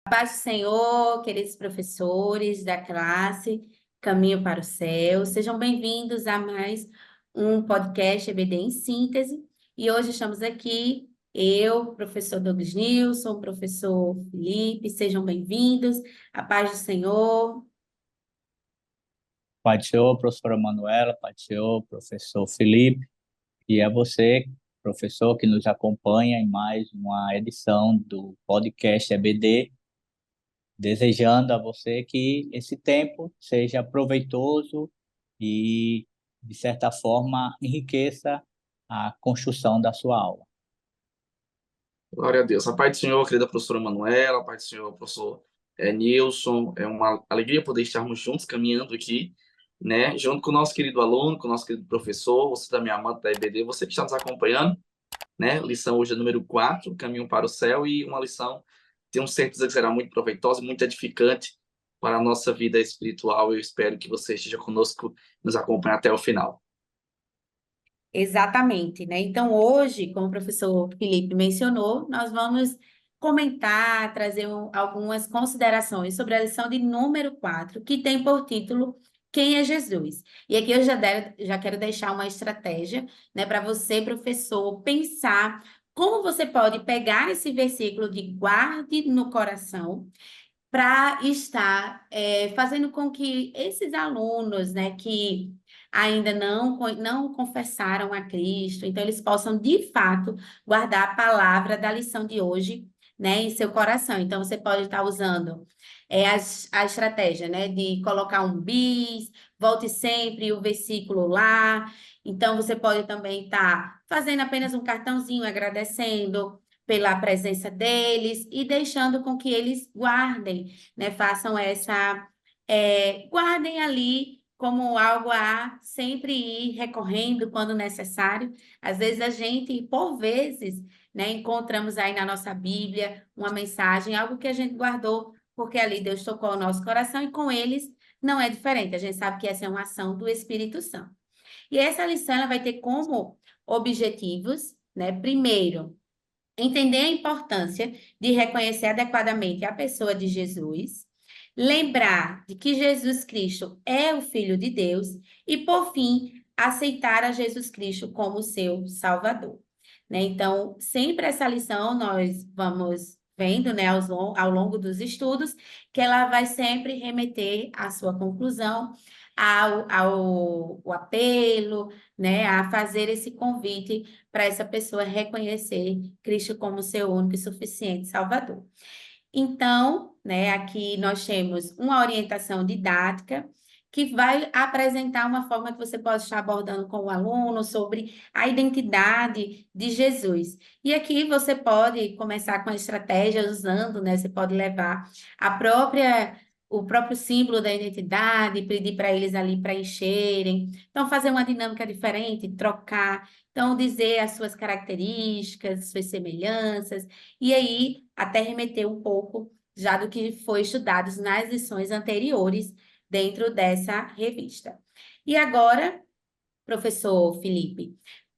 Paz do Senhor, queridos professores da classe Caminho para o Céu, sejam bem-vindos a mais um podcast EBD em Síntese. E hoje estamos aqui, eu, professor Douglas Nilson, professor Felipe, sejam bem-vindos. A paz do Senhor. Pai do Senhor, professora Manuela, Pai do Senhor, professor Felipe, e é você, professor, que nos acompanha em mais uma edição do podcast EBD, desejando a você que esse tempo seja proveitoso e, de certa forma, enriqueça a construção da sua aula. Glória a Deus. A paz do Senhor, querida professora Manuela, a paz do Senhor, professor Nilson. É uma alegria poder estarmos juntos caminhando aqui, né? Junto com o nosso querido aluno, com o nosso querido professor, você também é amante da EBD, você que está nos acompanhando, né? Lição hoje é número 4, Caminho para o Céu, e uma lição, tenho certeza que será muito proveitosa e muito edificante para a nossa vida espiritual. Eu espero que você esteja conosco, nos acompanhe até o final. Exatamente, né? Então, hoje, como o professor Felipe mencionou, nós vamos comentar, trazer algumas considerações sobre a lição de número 4, que tem por título Quem é Jesus? E aqui eu já quero deixar uma estratégia, né, para você, professor, pensar como você pode pegar esse versículo de guarde no coração para estar fazendo com que esses alunos, né, que ainda não confessaram a Cristo, então eles possam, de fato, guardar a palavra da lição de hoje, né, em seu coração. Então, você pode estar usando a estratégia, né, de colocar um bis, volte sempre o versículo lá. Então, você pode também estar fazendo apenas um cartãozinho, agradecendo pela presença deles e deixando com que eles guardem, né? Façam guardem ali como algo a sempre ir recorrendo quando necessário. Às vezes a gente, por vezes, né, encontramos aí na nossa Bíblia uma mensagem, algo que a gente guardou, porque ali Deus tocou o nosso coração e com eles não é diferente. A gente sabe que essa é uma ação do Espírito Santo. E essa lição ela vai ter como objetivos, né? Primeiro, entender a importância de reconhecer adequadamente a pessoa de Jesus, lembrar de que Jesus Cristo é o Filho de Deus e, por fim, aceitar a Jesus Cristo como seu Salvador. Né? Então, sempre essa lição nós vamos vendo, né, ao longo dos estudos, que ela vai sempre remeter à sua conclusão, ao apelo, né, a fazer esse convite para essa pessoa reconhecer Cristo como seu único e suficiente Salvador. Então, né, aqui nós temos uma orientação didática que vai apresentar uma forma que você pode estar abordando com o aluno sobre a identidade de Jesus. E aqui você pode começar com a estratégia usando, né, você pode levar o próprio símbolo da identidade, pedir para eles ali preencherem. Então, fazer uma dinâmica diferente, trocar. Então, dizer as suas características, suas semelhanças, e aí até remeter um pouco já do que foi estudado nas lições anteriores dentro dessa revista. E agora, professor Felipe,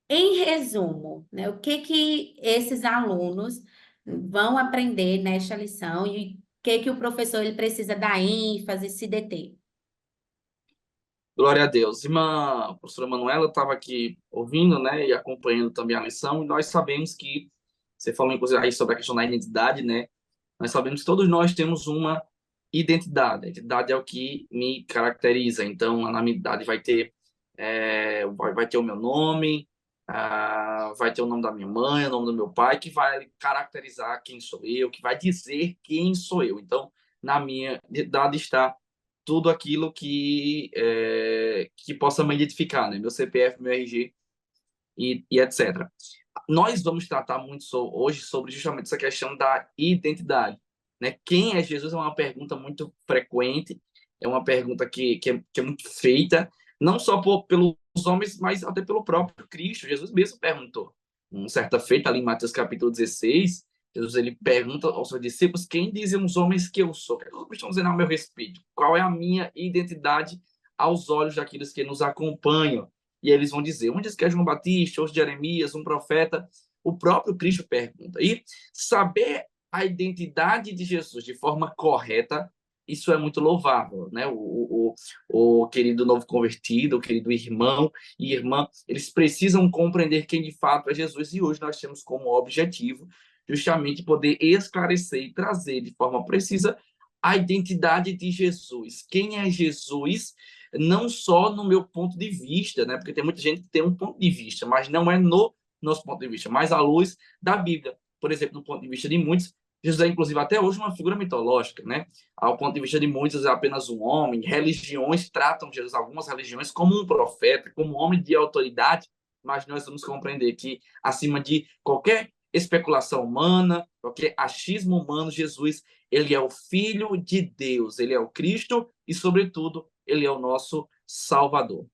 em resumo, né, o que esses alunos vão aprender nesta lição e o que o professor ele precisa dar ênfase, se deter? Glória a Deus. Irmã professora Manuela estava aqui ouvindo, né, e acompanhando também a lição, e nós sabemos que, você falou inclusive aí sobre a questão da identidade, né, nós sabemos que todos nós temos uma identidade. A identidade é o que me caracteriza. Então, na minha identidade vai ter o meu nome, vai ter o nome da minha mãe, o nome do meu pai, que vai caracterizar quem sou eu, que vai dizer quem sou eu. Então, na minha identidade está tudo aquilo que possa me identificar, né? Meu CPF, meu RG e etc. Nós vamos tratar muito hoje sobre justamente essa questão da identidade, né? Quem é Jesus é uma pergunta muito frequente, é uma pergunta que é muito feita, não só pelos homens, mas até pelo próprio Cristo. Jesus mesmo perguntou. Uma certa feita, ali em Mateus capítulo 16, Jesus ele pergunta aos seus discípulos: quem dizem os homens que eu sou? O que os estão dizendo a meu respeito? Qual é a minha identidade aos olhos daqueles que nos acompanham? E eles vão dizer: um diz que é João Batista, outro Jeremias, um profeta. O próprio Cristo pergunta. E saber a identidade de Jesus de forma correta, isso é muito louvável, né? O querido novo convertido, o querido irmão e irmã, eles precisam compreender quem de fato é Jesus, e hoje nós temos como objetivo justamente poder esclarecer e trazer de forma precisa a identidade de Jesus. Quem é Jesus? Não só no meu ponto de vista, né? Porque tem muita gente que tem um ponto de vista, mas não é no nosso ponto de vista, mas à luz da Bíblia. Por exemplo, no ponto de vista de muitos, Jesus é, inclusive, até hoje uma figura mitológica, né? Ao ponto de vista de muitos, é apenas um homem. Religiões tratam Jesus, algumas religiões, como um profeta, como um homem de autoridade, mas nós vamos compreender que, acima de qualquer especulação humana, qualquer achismo humano, Jesus, ele é o Filho de Deus, ele é o Cristo e, sobretudo, ele é o nosso Salvador.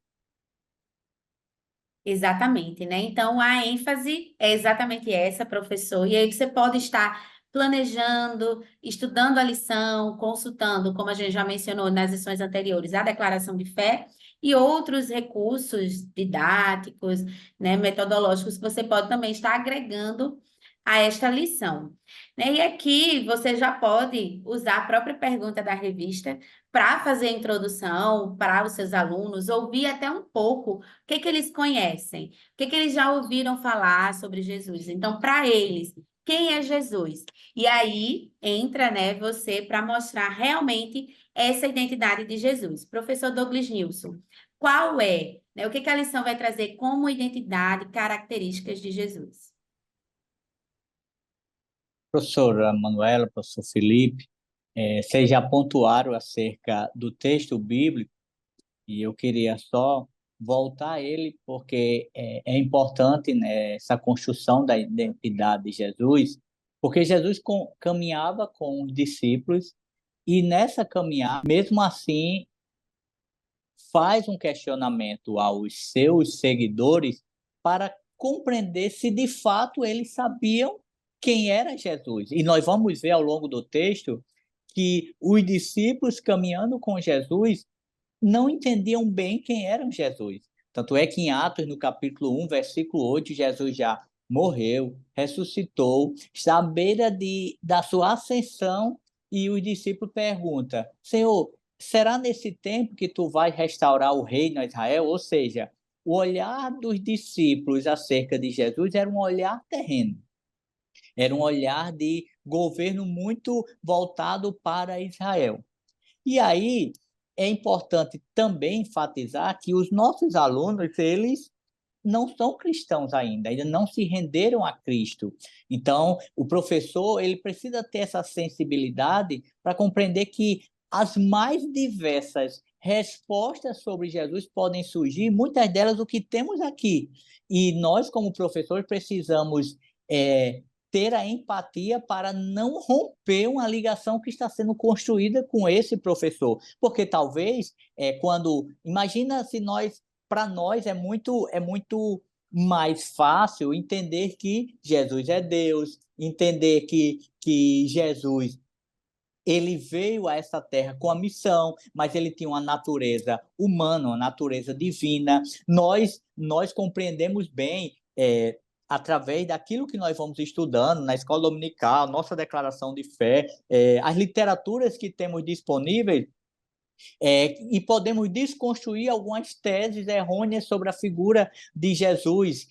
Exatamente, né? Então, a ênfase é exatamente essa, professor. E aí você pode estar planejando, estudando a lição, consultando, como a gente já mencionou nas lições anteriores, a declaração de fé e outros recursos didáticos, né, metodológicos que você pode também estar agregando a esta lição. Né? E aqui você já pode usar a própria pergunta da revista para fazer a introdução para os seus alunos, ouvir até um pouco o que que eles conhecem, o que que eles já ouviram falar sobre Jesus. Então, para eles, quem é Jesus? E aí entra, né, você para mostrar realmente essa identidade de Jesus. Professor Douglas Nilson, qual é, né, o que que a lição vai trazer como identidade, características de Jesus? Professora Manuela, professor Felipe, vocês já pontuaram acerca do texto bíblico e eu queria só voltar a ele porque é importante, né, essa construção da identidade de Jesus, porque Jesus caminhava com os discípulos e nessa caminhada, mesmo assim, faz um questionamento aos seus seguidores para compreender se de fato eles sabiam quem era Jesus. E nós vamos ver ao longo do texto que os discípulos caminhando com Jesus não entendiam bem quem era Jesus. Tanto é que em Atos, no capítulo 1, versículo 8, Jesus já morreu, ressuscitou, está à beira da sua ascensão, e os discípulos perguntam: Senhor, será nesse tempo que tu vais restaurar o reino a Israel? Ou seja, o olhar dos discípulos acerca de Jesus era um olhar terreno, era um olhar de governo muito voltado para Israel. E aí é importante também enfatizar que os nossos alunos, eles não são cristãos ainda não se renderam a Cristo. Então, o professor, ele precisa ter essa sensibilidade para compreender que as mais diversas respostas sobre Jesus podem surgir, muitas delas o que temos aqui. E nós, como professores, precisamos ter a empatia para não romper uma ligação que está sendo construída com esse professor. Porque talvez, quando... Imagina se nós, para nós, é muito mais fácil entender que Jesus é Deus, entender que Jesus ele veio a essa terra com a missão, mas ele tinha uma natureza humana, uma natureza divina. Nós compreendemos bem, através daquilo que nós vamos estudando na escola dominical, nossa declaração de fé, as literaturas que temos disponíveis, e podemos desconstruir algumas teses errôneas sobre a figura de Jesus,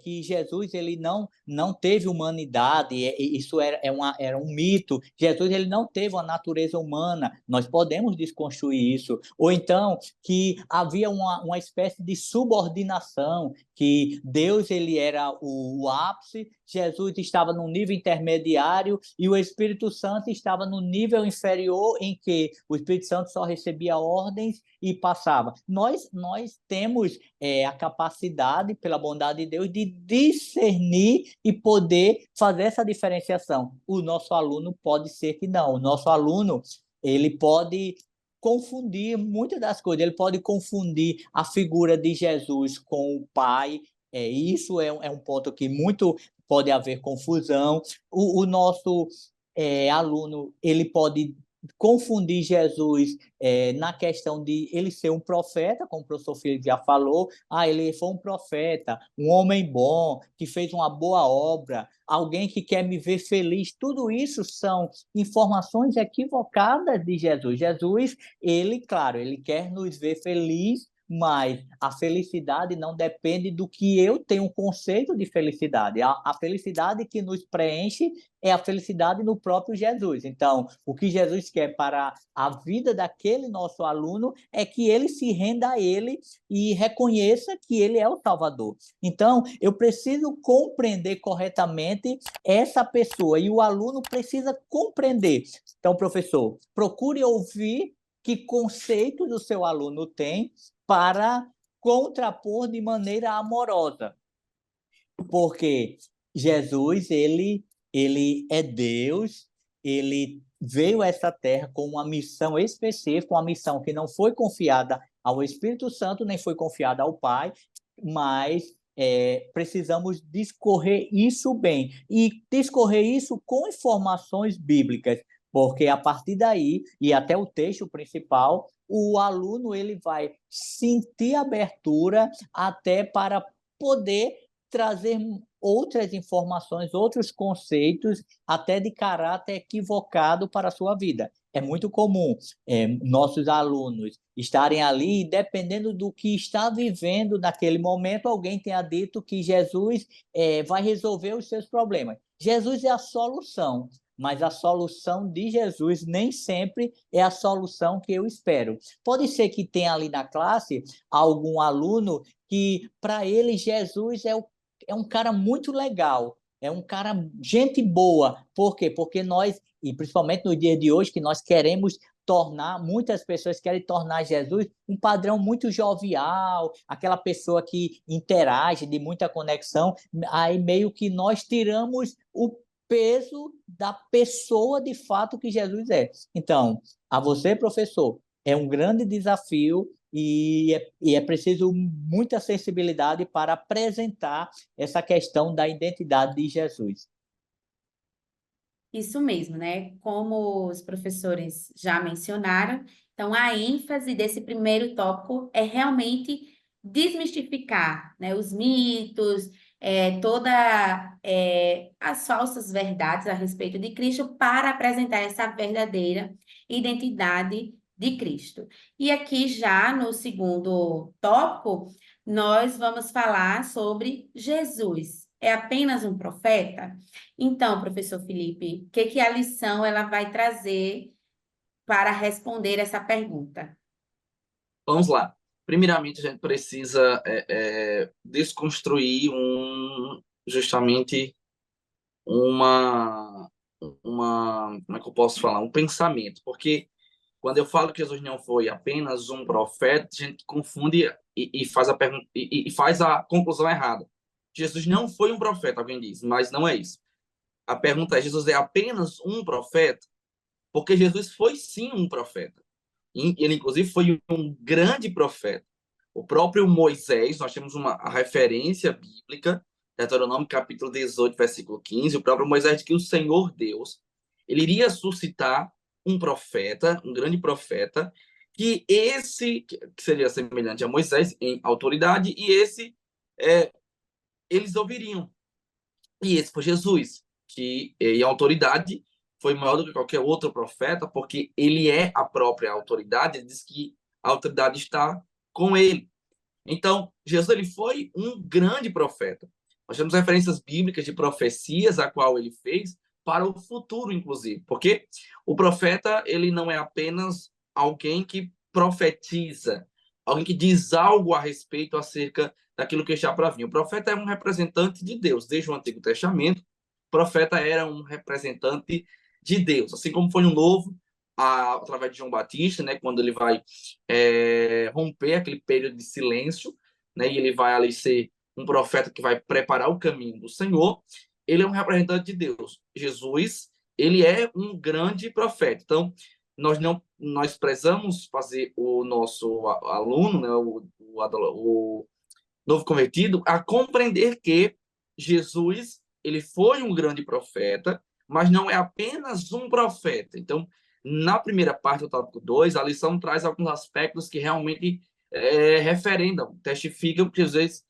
que Jesus ele não teve humanidade, isso era um mito. Jesus ele não teve uma natureza humana, nós podemos desconstruir isso. Ou então, que havia uma espécie de subordinação, que Deus ele era o ápice, Jesus estava no nível intermediário e o Espírito Santo estava no nível inferior, em que o Espírito Santo só recebia ordens e passava. Nós temos a capacidade, pela bondade de Deus, de discernir e poder fazer essa diferenciação. O nosso aluno pode ser que não. O nosso aluno ele pode confundir muitas das coisas. Ele pode confundir a figura de Jesus com o Pai. Isso é um ponto que muito pode haver confusão. O nosso aluno ele pode confundir Jesus na questão de ele ser um profeta, como o professor Felipe já falou, ele foi um profeta, um homem bom, que fez uma boa obra, alguém que quer me ver feliz. Tudo isso são informações equivocadas de Jesus. Jesus, ele, claro, ele quer nos ver felizes, mas a felicidade não depende do que eu tenho um conceito de felicidade. A felicidade que nos preenche é a felicidade no próprio Jesus. Então, o que Jesus quer para a vida daquele nosso aluno é que ele se renda a ele e reconheça que ele é o Salvador. Então, eu preciso compreender corretamente essa pessoa e o aluno precisa compreender. Então, professor, procure ouvir que conceitos o seu aluno tem para contrapor de maneira amorosa, porque Jesus, ele é Deus, ele veio a essa terra com uma missão específica, uma missão que não foi confiada ao Espírito Santo, nem foi confiada ao Pai, mas precisamos discorrer isso bem, e discorrer isso com informações bíblicas, porque a partir daí, e até o texto principal, o aluno ele vai sentir abertura até para poder trazer outras informações, outros conceitos, até de caráter equivocado para a sua vida. É muito comum nossos alunos estarem ali e, dependendo do que está vivendo naquele momento, alguém tenha dito que Jesus vai resolver os seus problemas. Jesus é a solução, mas a solução de Jesus nem sempre é a solução que eu espero. Pode ser que tenha ali na classe algum aluno que, para ele, Jesus é um cara muito legal, é um cara, gente boa. Por quê? Porque nós, e principalmente no dia de hoje, que nós queremos tornar, muitas pessoas querem tornar Jesus um padrão muito jovial, aquela pessoa que interage, de muita conexão, aí meio que nós tiramos o peso da pessoa de fato que Jesus é. Então, a você, professor, é um grande desafio e é preciso muita sensibilidade para apresentar essa questão da identidade de Jesus. Isso mesmo, né? Como os professores já mencionaram, então a ênfase desse primeiro tópico é realmente desmistificar, né, os mitos, toda as falsas verdades a respeito de Cristo para apresentar essa verdadeira identidade de Cristo. E aqui já no segundo tópico, nós vamos falar sobre Jesus. É apenas um profeta? Então, professor Felipe, o que a lição ela vai trazer para responder essa pergunta? Vamos lá. Primeiramente, a gente precisa desconstruir justamente como é que eu posso falar? Um pensamento, porque quando eu falo que Jesus não foi apenas um profeta, a gente confunde e faz a pergunta e faz a conclusão errada. Jesus não foi um profeta, alguém diz, mas não é isso. A pergunta é: Jesus é apenas um profeta? Porque Jesus foi sim um profeta. Ele, inclusive, foi um grande profeta. O próprio Moisés, nós temos a referência bíblica, Deuteronômio capítulo 18, versículo 15, o próprio Moisés diz que o Senhor Deus, ele iria suscitar um profeta, um grande profeta, que seria semelhante a Moisés em autoridade, eles ouviriam. E esse foi Jesus, que em autoridade foi maior do que qualquer outro profeta, porque ele é a própria autoridade, ele diz que a autoridade está com ele. Então, Jesus ele foi um grande profeta. Nós temos referências bíblicas de profecias a qual ele fez para o futuro, inclusive, porque o profeta ele não é apenas alguém que profetiza, alguém que diz algo a respeito acerca daquilo que está para vir. O profeta é um representante de Deus. Desde o Antigo Testamento, o profeta era um representante de Deus, assim como foi no Novo, através de João Batista, né, quando ele vai romper aquele período de silêncio, né, e ele vai ali ser um profeta que vai preparar o caminho do Senhor. Ele é um representante de Deus. Jesus, ele é um grande profeta. Então, nós precisamos fazer o nosso aluno, né, o novo convertido, a compreender que Jesus ele foi um grande profeta, mas não é apenas um profeta. Então, Na primeira parte do tópico 2, a lição traz alguns aspectos que realmente referendam, testificam que Jesus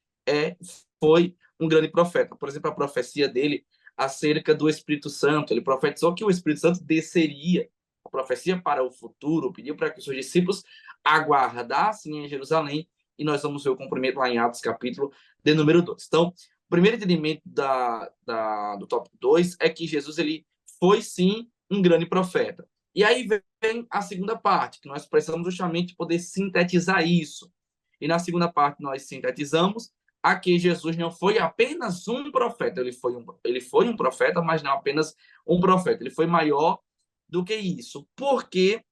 foi um grande profeta. Por exemplo, a profecia dele acerca do Espírito Santo. Ele profetizou que o Espírito Santo desceria. A profecia para o futuro pediu para que os seus discípulos aguardassem em Jerusalém, e nós vamos ver o cumprimento lá em Atos, capítulo de número 2. Então, o primeiro entendimento do tópico 2 é que Jesus ele foi, sim, um grande profeta. E aí vem a segunda parte, que nós precisamos justamente poder sintetizar isso. E na segunda parte nós sintetizamos aqui Jesus não foi apenas um profeta, ele foi um profeta, mas não apenas um profeta, ele foi maior do que isso. Por que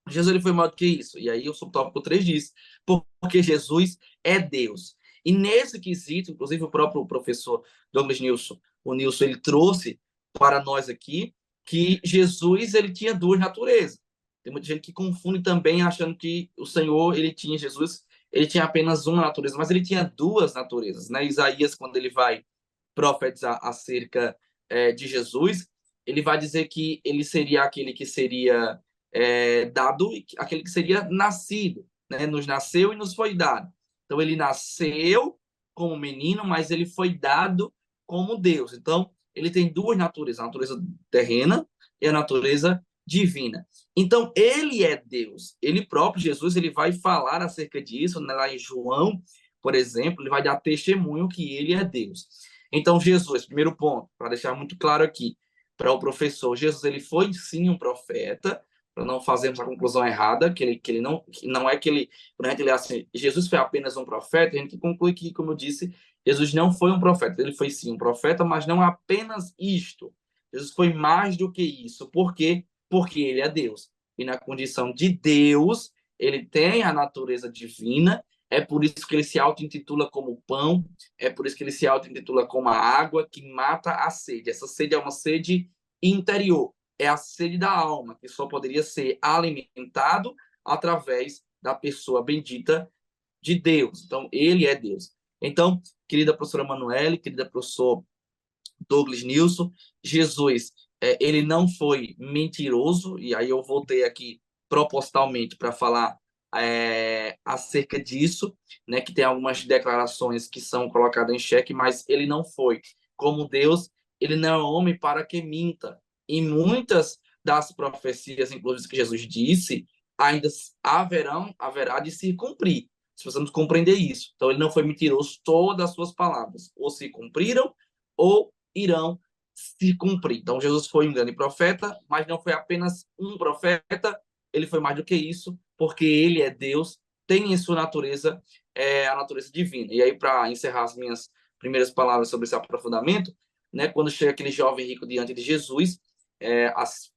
Jesus ele foi maior do que isso? E aí o subtópico 3 diz, porque Jesus é Deus. E nesse quesito, inclusive o próprio professor Douglas Nilson, o Nilson, ele trouxe para nós aqui que Jesus ele tinha duas naturezas. Tem muita gente que confunde também achando que o Senhor, Jesus, ele tinha apenas uma natureza, mas ele tinha duas naturezas, né? Isaías, quando ele vai profetizar acerca de Jesus, ele vai dizer que ele seria aquele que seria dado, aquele que seria nascido, né? Nos nasceu e nos foi dado. Então, ele nasceu como menino, mas ele foi dado como Deus. Então, ele tem duas naturezas, a natureza terrena e a natureza divina. Então, ele é Deus. Ele próprio, Jesus, ele vai falar acerca disso, né? Lá em João, por exemplo, ele vai dar testemunho que ele é Deus. Então, Jesus, primeiro ponto, para deixar muito claro aqui para o professor, Jesus, ele foi sim um profeta, para não fazermos a conclusão errada, que não é que ele, quando a gente lê assim, Jesus foi apenas um profeta, a gente conclui que, como eu disse, Jesus não foi um profeta, ele foi sim um profeta, mas não apenas isto. Jesus foi mais do que isso. Por quê? Porque ele é Deus. E na condição de Deus, ele tem a natureza divina, é por isso que ele se auto-intitula como pão, é por isso que ele se auto-intitula como a água que mata a sede. Essa sede é uma sede interior, é a sede da alma, que só poderia ser alimentado através da pessoa bendita de Deus. Então, ele é Deus. Então, querida professora Manoele, querida professor Douglas Nilson, Jesus, ele não foi mentiroso, e aí eu voltei aqui propositalmente para falar acerca disso, né, que tem algumas declarações que são colocadas em xeque, mas ele não foi. Como Deus, ele não é homem para que minta. E muitas das profecias, inclusive, que Jesus disse, ainda haverá de se cumprir. Precisamos compreender isso. Então, ele não foi mentiroso, todas as suas palavras ou se cumpriram ou irão se cumprir. Então, Jesus foi um grande profeta, mas não foi apenas um profeta, ele foi mais do que isso, porque ele é Deus, tem em sua natureza a natureza divina. E aí, para encerrar as minhas primeiras palavras sobre esse aprofundamento, né, quando chega aquele jovem rico diante de Jesus,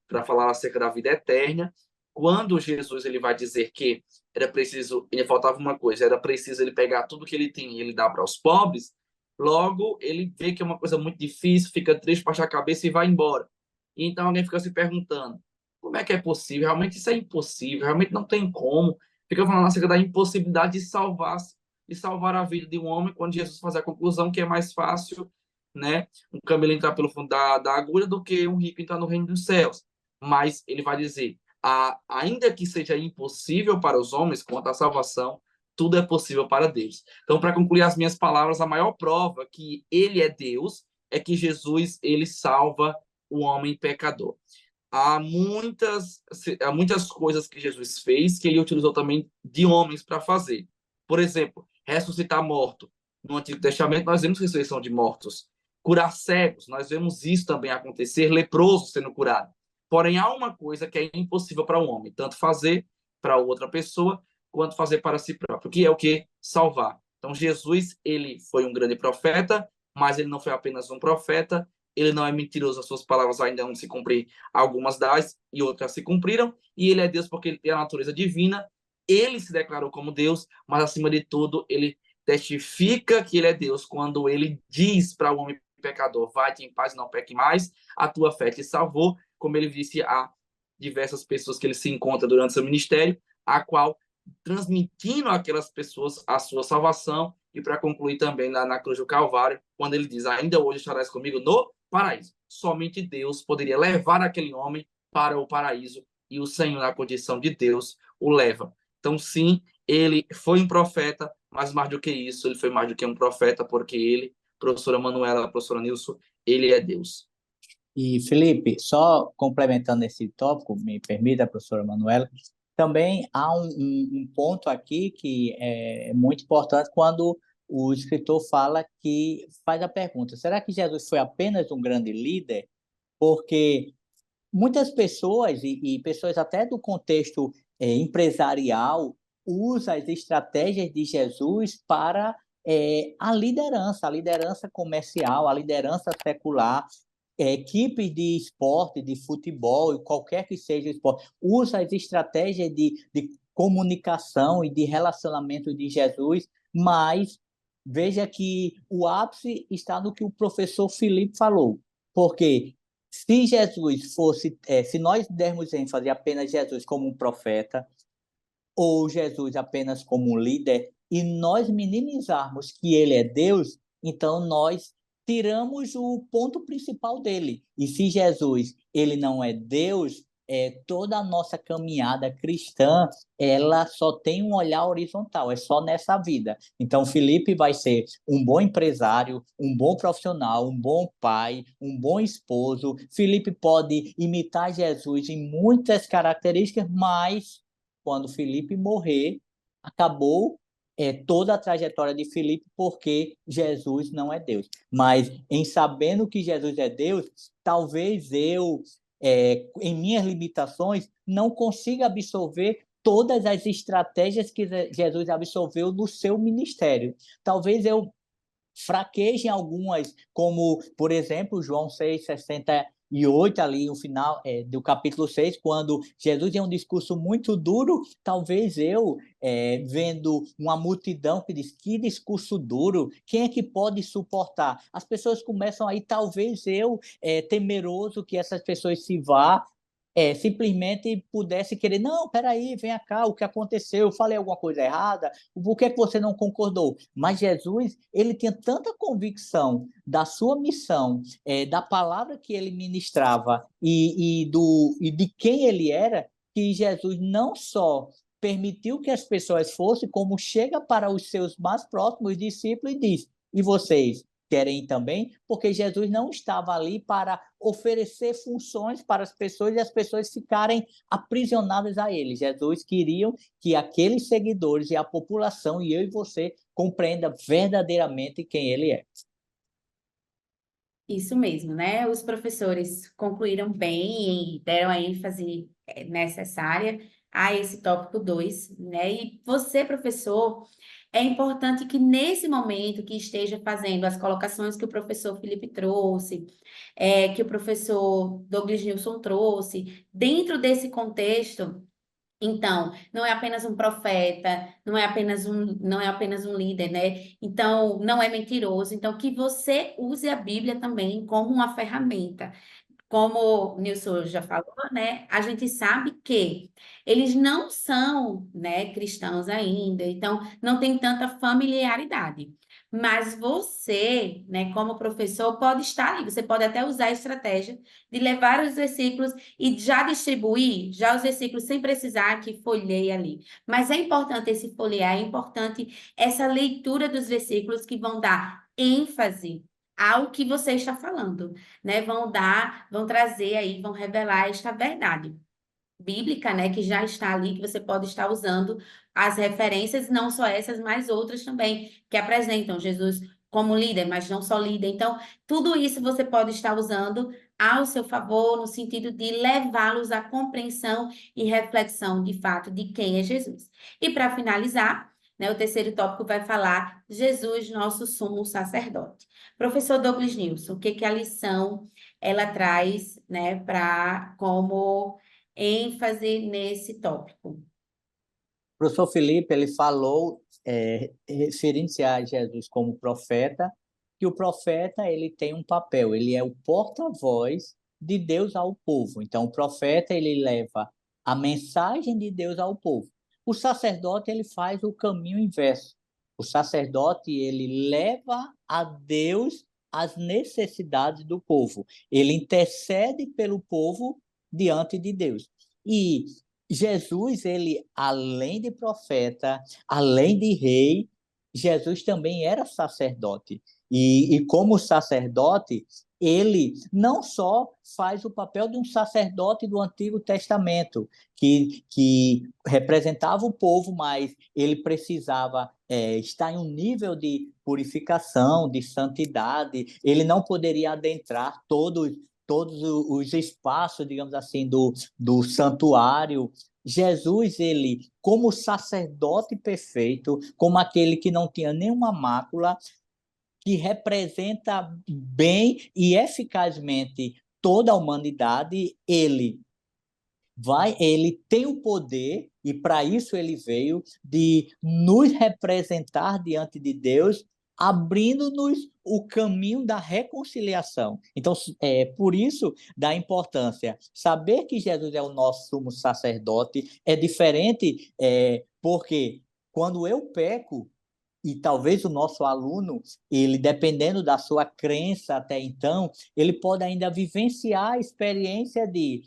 para falar acerca da vida eterna, quando Jesus ele vai dizer que era preciso, ele faltava uma coisa, era preciso ele pegar tudo que ele tinha e ele dar para os pobres, logo ele vê que é uma coisa muito difícil, fica triste, baixa a cabeça e vai embora. E então alguém fica se perguntando, como é que é possível? Realmente isso é impossível, realmente não tem como. Fica falando acerca da impossibilidade de salvar a vida de um homem, quando Jesus faz a conclusão que é mais fácil, né, um camelo entrar pelo fundo da agulha do que um rico entrar no reino dos céus. Mas ele vai dizer, ainda que seja impossível para os homens quanto à salvação, tudo é possível para Deus. Então, para concluir as minhas palavras, a maior prova que ele é Deus é que Jesus ele salva o homem pecador. Há muitas coisas que Jesus fez que ele utilizou também de homens para fazer. Por exemplo, ressuscitar morto. No Antigo Testamento, nós vemos ressurreição de mortos. Curar cegos, nós vemos isso também acontecer, leproso sendo curado. Porém, há uma coisa que é impossível para o homem, tanto fazer para outra pessoa, quanto fazer para si próprio, que é o que? Salvar. Então, Jesus, ele foi um grande profeta, mas ele não foi apenas um profeta, ele não é mentiroso, as suas palavras ainda não se cumpriram, algumas das e outras se cumpriram, e ele é Deus porque ele tem a natureza divina, ele se declarou como Deus, mas acima de tudo, ele testifica que ele é Deus quando ele diz para o homem pecador, vai-te em paz, não peque mais, a tua fé te salvou, como ele disse a diversas pessoas que ele se encontra durante seu ministério, a qual transmitindo àquelas pessoas a sua salvação, e para concluir também lá na cruz do Calvário, quando ele diz, ainda hoje estarás comigo no paraíso. Somente Deus poderia levar aquele homem para o paraíso, e o Senhor, na condição de Deus, o leva. Então, sim, ele foi um profeta, mas mais do que isso, ele foi mais do que um profeta, porque ele, professora Manuela, professora Nilson, ele é Deus. E, Felipe, só complementando esse tópico, me permita, professora Manuela, também há um ponto aqui que é muito importante quando o escritor fala que faz a pergunta: será que Jesus foi apenas um grande líder? Porque muitas pessoas, e pessoas até do contexto empresarial, usam as estratégias de Jesus para a liderança comercial, a liderança secular, equipes de esporte, de futebol, qualquer que seja o esporte, usa as estratégias de comunicação e de relacionamento de Jesus, mas veja que o ápice está no que o professor Felipe falou, porque se Jesus fosse, se nós dermos ênfase apenas Jesus como um profeta, ou Jesus apenas como um líder, e nós minimizarmos que ele é Deus, então nós tiramos o ponto principal dele. E se Jesus ele não é Deus, toda a nossa caminhada cristã ela só tem um olhar horizontal, é só nessa vida. Então Felipe vai ser um bom empresário, um bom profissional, um bom pai, um bom esposo. Felipe pode imitar Jesus em muitas características, mas quando Felipe morrer, acabou toda a trajetória de Felipe, porque Jesus não é Deus. Mas em sabendo que Jesus é Deus, talvez eu, em minhas limitações, não consiga absorver todas as estratégias que Jesus absorveu no seu ministério. Talvez eu fraquejem algumas, como, por exemplo, João 6,68, ali no final do capítulo 6, quando Jesus tem um discurso muito duro, talvez eu, vendo uma multidão que diz, que discurso duro, quem é que pode suportar? As pessoas começam aí, talvez eu, temeroso que essas pessoas se vá, simplesmente pudesse querer, não, peraí, vem cá, o que aconteceu? Eu falei alguma coisa errada? Por que você não concordou? Mas Jesus, ele tinha tanta convicção da sua missão, da palavra que ele ministrava e de quem ele era, que Jesus não só permitiu que as pessoas fossem, como chega para os seus mais próximos discípulos e diz, e vocês querem ir também? Porque Jesus não estava ali para oferecer funções para as pessoas e as pessoas ficarem aprisionadas a ele. Jesus queria que aqueles seguidores e a população, e eu e você, compreenda verdadeiramente quem ele é. Isso mesmo, né? Os professores concluíram bem e deram a ênfase necessária a esse tópico 2, né? E você, professor, é importante que nesse momento que esteja fazendo as colocações que o professor Felipe trouxe, que o professor Douglas Nilson trouxe, dentro desse contexto, então, não é apenas um profeta, não é apenas um líder, né? Então, não é mentiroso. Então, que você use a Bíblia também como uma ferramenta. Como o Nilson já falou, né? A gente sabe que eles não são, né, cristãos ainda, então não tem tanta familiaridade. Mas você, né, como professor, pode estar ali, você pode até usar a estratégia de levar os versículos e já distribuir já os versículos sem precisar que folheie ali. Mas é importante esse folhear, é importante essa leitura dos versículos que vão dar ênfase ao que você está falando, né? Vão trazer aí, vão revelar esta verdade bíblica, né, que já está ali, que você pode estar usando as referências, não só essas, mas outras também, que apresentam Jesus como líder, mas não só líder. Então, tudo isso você pode estar usando ao seu favor, no sentido de levá-los à compreensão e reflexão, de fato, de quem é Jesus. E para finalizar, né, o terceiro tópico vai falar Jesus, nosso sumo sacerdote. Professor Douglas Nilson, o que que a lição ela traz, né, para como ênfase nesse tópico? O professor Felipe, ele falou, referindo-se a Jesus como profeta, que o profeta ele tem um papel, ele é o porta-voz de Deus ao povo. Então, o profeta ele leva a mensagem de Deus ao povo. O sacerdote ele faz o caminho inverso. O sacerdote ele leva a Deus as necessidades do povo. Ele intercede pelo povo diante de Deus. E Jesus, ele, além de profeta, além de rei, Jesus também era sacerdote. E como sacerdote, ele não só faz o papel de um sacerdote do Antigo Testamento, que representava o povo, mas ele precisava estar em um nível de purificação, de santidade, ele não poderia adentrar todos os espaços, digamos assim, do santuário. Jesus, ele, como sacerdote perfeito, como aquele que não tinha nenhuma mácula, que representa bem e eficazmente toda a humanidade, ele tem o poder, e para isso ele veio, de nos representar diante de Deus, abrindo-nos o caminho da reconciliação. Então, por isso da importância. Saber que Jesus é o nosso sumo sacerdote é diferente, porque quando eu peco, e talvez o nosso aluno, ele dependendo da sua crença até então, ele pode ainda vivenciar a experiência de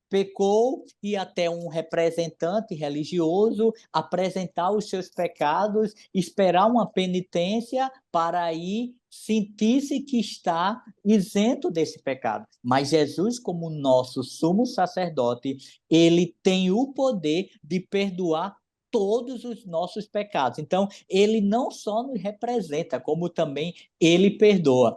pecou e até um representante religioso apresentar os seus pecados, esperar uma penitência para aí sentir-se que está isento desse pecado. Mas Jesus, como nosso sumo sacerdote, ele tem o poder de perdoar todos os nossos pecados. Então, ele não só nos representa, como também ele perdoa.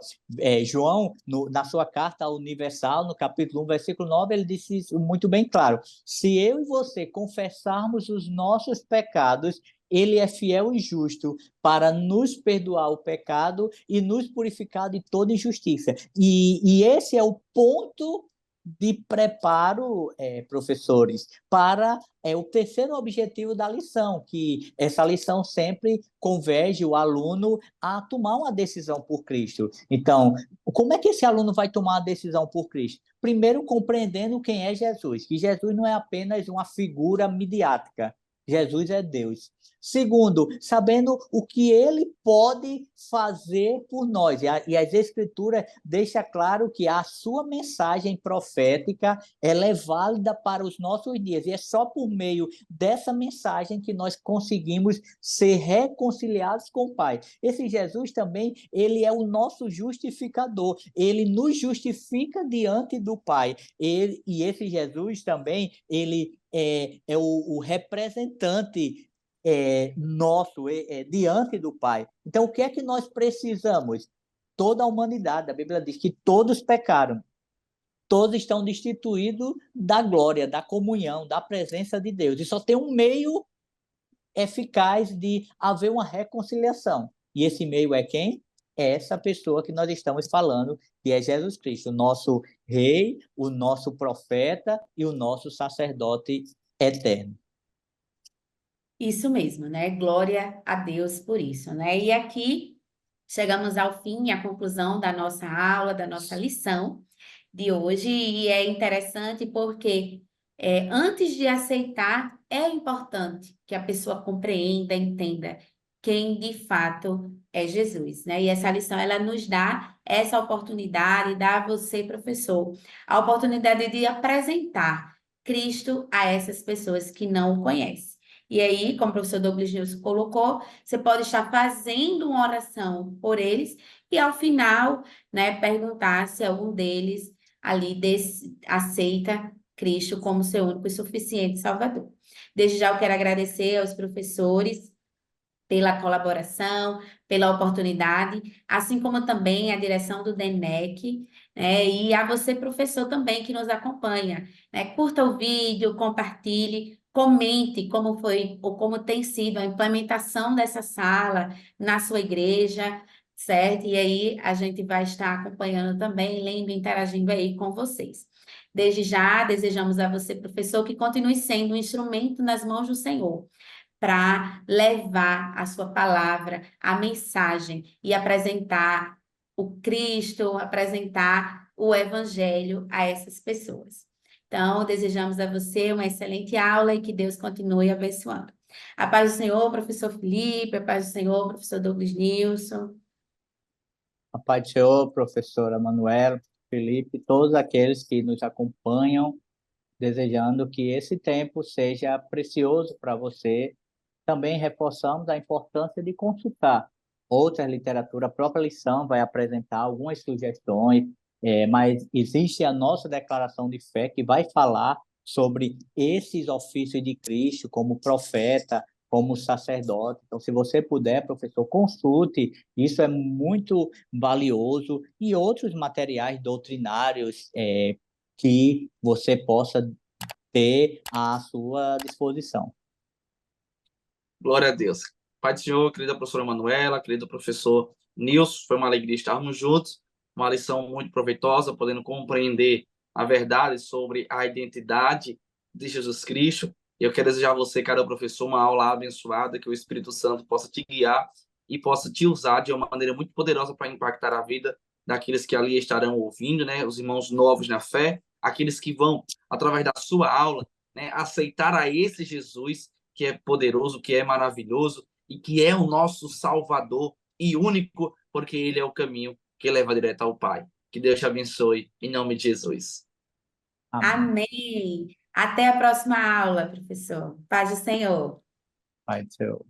João, na sua carta universal, no capítulo 1, versículo 9, ele disse isso muito bem claro. Se eu e você confessarmos os nossos pecados, ele é fiel e justo para nos perdoar o pecado e nos purificar de toda injustiça. E esse é o ponto de preparo, professores, para o terceiro objetivo da lição, que essa lição sempre converge o aluno a tomar uma decisão por Cristo. Então, como é que esse aluno vai tomar uma decisão por Cristo? Primeiro, compreendendo quem é Jesus, que Jesus não é apenas uma figura midiática, Jesus é Deus. Segundo, sabendo o que ele pode fazer por nós. E as Escrituras deixam claro que a sua mensagem profética ela é válida para os nossos dias. E é só por meio dessa mensagem que nós conseguimos ser reconciliados com o Pai. Esse Jesus também, ele é o nosso justificador. Ele nos justifica diante do Pai. E esse Jesus também, ele é o representante nosso diante do Pai. Então, o que é que nós precisamos? Toda a humanidade, a Bíblia diz que todos pecaram, todos estão destituídos da glória, da comunhão, da presença de Deus. E só tem um meio eficaz de haver uma reconciliação. E esse meio é quem? É essa pessoa que nós estamos falando, que é Jesus Cristo, o nosso rei, o nosso profeta e o nosso sacerdote eterno. Isso mesmo, né? Glória a Deus por isso, né? E aqui chegamos ao fim, à conclusão da nossa aula, da nossa lição de hoje, e é interessante porque antes de aceitar, é importante que a pessoa compreenda, entenda quem de fato é Jesus, né? E essa lição, ela nos dá essa oportunidade, dá a você, professor, a oportunidade de apresentar Cristo a essas pessoas que não o conhecem. E aí, como o professor Douglas Nilson colocou, você pode estar fazendo uma oração por eles e ao final, né, perguntar se algum deles ali aceita Cristo como seu único e suficiente Salvador. Desde já eu quero agradecer aos professores pela colaboração, pela oportunidade, assim como também a direção do DENEC, né, e a você, professor, também que nos acompanha, né? Curta o vídeo, compartilhe, comente como foi ou como tem sido a implementação dessa sala na sua igreja, certo? E aí a gente vai estar acompanhando também, lendo, interagindo aí com vocês. Desde já, desejamos a você, professor, que continue sendo um instrumento nas mãos do Senhor para levar a sua palavra, a mensagem e apresentar o Cristo, apresentar o Evangelho a essas pessoas. Então, desejamos a você uma excelente aula e que Deus continue abençoando. A paz do Senhor, professor Felipe, a paz do Senhor, professor Douglas Nilson. A paz do Senhor, professora Manuela, Felipe, todos aqueles que nos acompanham desejando que esse tempo seja precioso para você. Também reforçamos a importância de consultar outras literaturas. A própria lição vai apresentar algumas sugestões, mas existe a nossa declaração de fé que vai falar sobre esses ofícios de Cristo como profeta, como sacerdote. Então, se você puder, professor, consulte, isso é muito valioso, e outros materiais doutrinários que você possa ter à sua disposição. Glória a Deus. Pai do Senhor, querida professora Manuela, querido professor Nilson, foi uma alegria estarmos juntos, uma lição muito proveitosa, podendo compreender a verdade sobre a identidade de Jesus Cristo. E eu quero desejar a você, caro professor, uma aula abençoada, que o Espírito Santo possa te guiar e possa te usar de uma maneira muito poderosa para impactar a vida daqueles que ali estarão ouvindo, né? Os irmãos novos na fé, aqueles que vão, através da sua aula, né, aceitar a esse Jesus que é poderoso, que é maravilhoso e que é o nosso Salvador e único, porque ele é o caminho que leva direto ao Pai. Que Deus te abençoe, em nome de Jesus. Amém. Amém. Até a próxima aula, professor. Paz do Senhor. Pai do Senhor.